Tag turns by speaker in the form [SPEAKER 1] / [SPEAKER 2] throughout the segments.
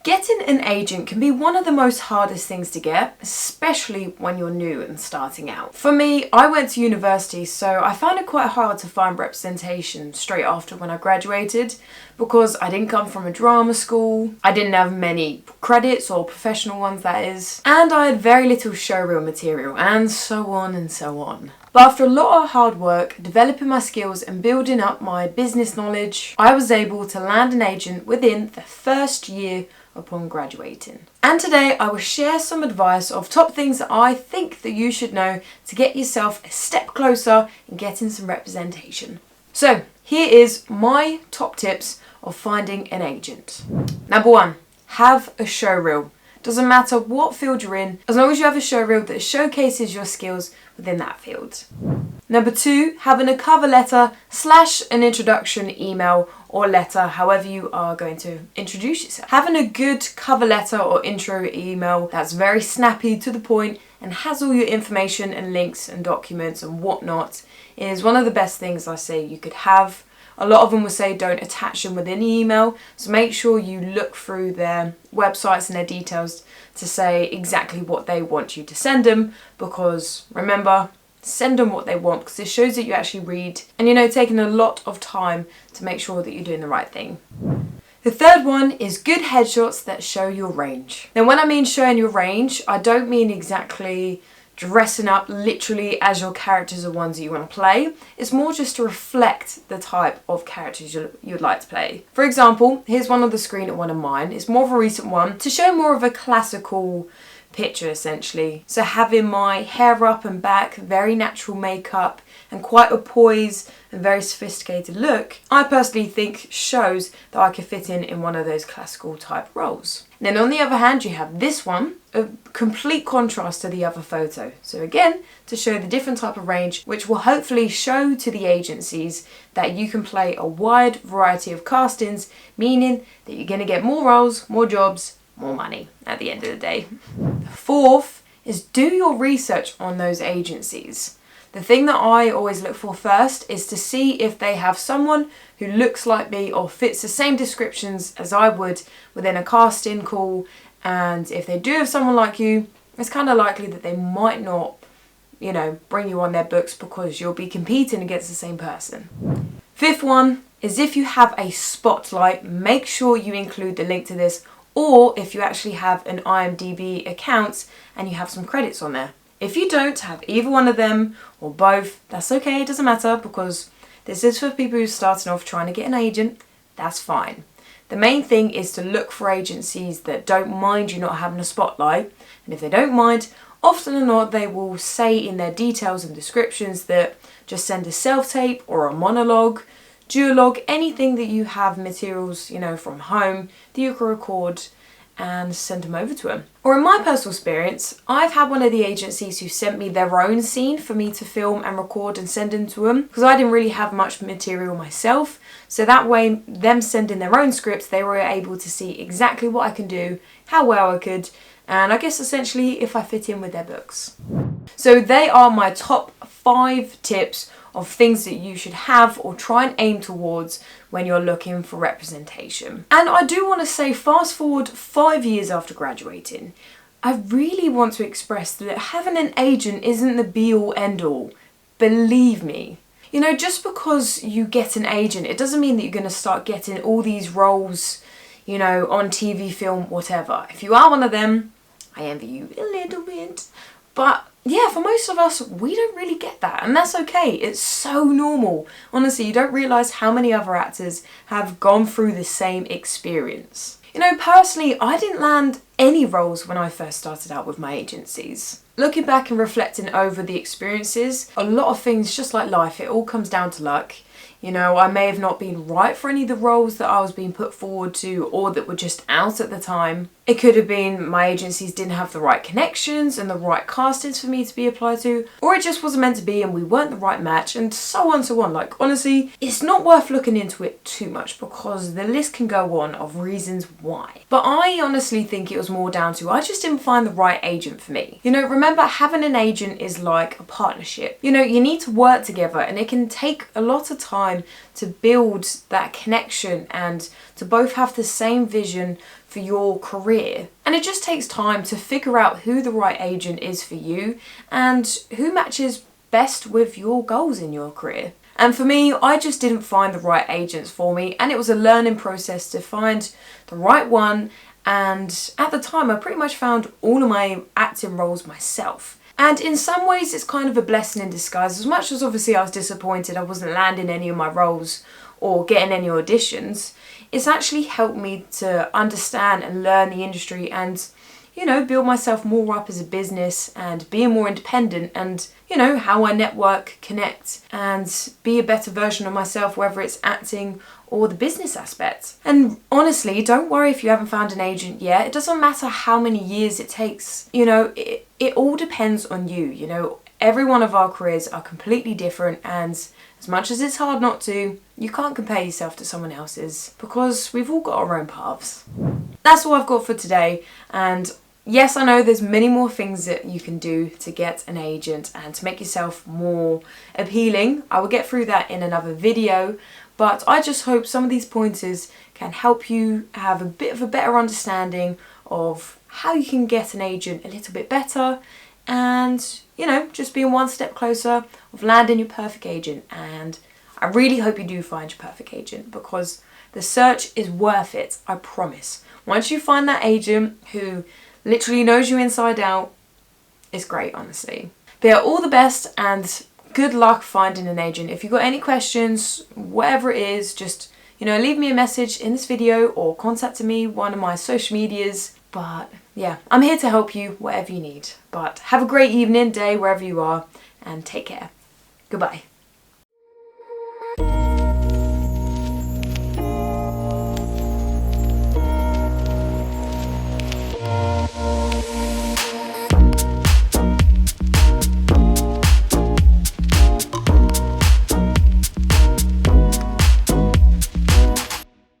[SPEAKER 1] Getting an agent can be one of the most hardest things to get, especially when you're new and starting out. For me, I went to university, so I found it quite hard to find representation straight after when I graduated because I didn't come from a drama school, I didn't have many credits or professional ones that is, and I had very little showreel material and so on and so on. But after a lot of hard work, developing my skills and building up my business knowledge, I was able to land an agent within the first year upon graduating. And today I will share some advice of top things that I think that you should know to get yourself a step closer in getting some representation. So here is my top tips of finding an agent. Number 1, have a showreel. Doesn't matter what field you're in, as long as you have a showreel that showcases your skills within that field. Number 2, having a cover letter / an introduction email or letter, however you are going to introduce yourself. Having a good cover letter or intro email that's very snappy to the point and has all your information and links and documents and whatnot is one of the best things I say you could have. A lot of them will say don't attach them within the email, so make sure you look through their websites and their details to say exactly what they want you to send them, because remember, send them what they want because it shows that you actually read and taking a lot of time to make sure that you're doing the right thing. The third one is good headshots that show your range. Now when I mean showing your range, I don't mean exactly dressing up literally as your characters are ones that you want to play. It's more just to reflect the type of characters you'd like to play. For example, here's one on the screen at one of mine. It's more of a recent one to show more of a classical picture essentially. So having my hair up and back, very natural makeup and quite a poise and very sophisticated look, I personally think shows that I could fit in one of those classical type roles. Then on the other hand, you have this one, a complete contrast to the other photo. So again, to show the different type of range, which will hopefully show to the agencies that you can play a wide variety of castings, meaning that you're going to get more roles, more jobs, more money at the end of the day. The fourth is do your research on those agencies. The thing that I always look for first is to see if they have someone who looks like me or fits the same descriptions as I would within a casting call, and if they do have someone like you, it's kind of likely that they might not, bring you on their books because you'll be competing against the same person. Fifth one is if you have a spotlight, make sure you include the link to this, or if you actually have an IMDb account and you have some credits on there. If you don't have either one of them or both, that's okay, it doesn't matter, because this is for people who are starting off trying to get an agent. That's fine. The main thing is to look for agencies that don't mind you not having a spotlight, and if they don't mind, often or not they will say in their details and descriptions that just send a self-tape or a monologue, duologue, anything that you have materials, from home that you can record and send them over to them. Or in my personal experience, I've had one of the agencies who sent me their own scene for me to film and record and send them to them, because I didn't really have much material myself. So that way, them sending their own scripts, they were able to see exactly what I can do, how well I could, and I guess essentially if I fit in with their books. So they are my top 5 tips of things that you should have or try and aim towards when you're looking for representation. And I do want to say, fast forward 5 years after graduating, I really want to express that having an agent isn't the be-all end-all. Believe me. Just because you get an agent, it doesn't mean that you're going to start getting all these roles, on TV, film, whatever. If you are one of them, I envy you a little bit. But yeah, for most of us, we don't really get that, and that's okay. It's so normal. Honestly, you don't realise how many other actors have gone through the same experience. Personally, I didn't land any roles when I first started out with my agencies. Looking back and reflecting over the experiences, a lot of things, just like life, it all comes down to luck. I may have not been right for any of the roles that I was being put forward to or that were just out at the time. It could have been my agencies didn't have the right connections and the right castings for me to be applied to, or it just wasn't meant to be and we weren't the right match, and so on and so on. Like, honestly, it's not worth looking into it too much because the list can go on of reasons why. But I honestly think it was more down to I just didn't find the right agent for me. Remember, having an agent is like a partnership. You need to work together, and it can take a lot of time time to build that connection and to both have the same vision for your career. And it just takes time to figure out who the right agent is for you and who matches best with your goals in your career. And for me, I just didn't find the right agents for me, and it was a learning process to find the right one. And at the time, I pretty much found all of my acting roles myself. And in some ways, it's kind of a blessing in disguise. As much as obviously I was disappointed I wasn't landing any of my roles or getting any auditions, it's actually helped me to understand and learn the industry and, you know, build myself more up as a business and being more independent and, you know, how I network, connect and be a better version of myself, whether it's acting or the business aspect. And honestly, don't worry if you haven't found an agent yet. It doesn't matter how many years it takes. You know, it all depends on you. You know, every one of our careers are completely different, and as much as it's hard not to, you can't compare yourself to someone else's because we've all got our own paths. That's all I've got for today, and yes, I know there's many more things that you can do to get an agent and to make yourself more appealing. I will get through that in another video, but I just hope some of these pointers can help you have a bit of a better understanding of how you can get an agent a little bit better and, you know, just being one step closer of landing your perfect agent. And I really hope you do find your perfect agent because the search is worth it, I promise. Once you find that agent who literally knows you inside out, it's great, honestly. But yeah, all the best and good luck finding an agent. If you've got any questions, whatever it is, just, you know, leave me a message in this video or contact me one of my social medias. But yeah, I'm here to help you whatever you need. But have a great evening, day, wherever you are, and take care. Goodbye.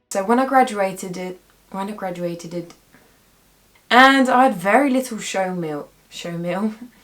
[SPEAKER 1] So when I graduated, and I had very little show meal.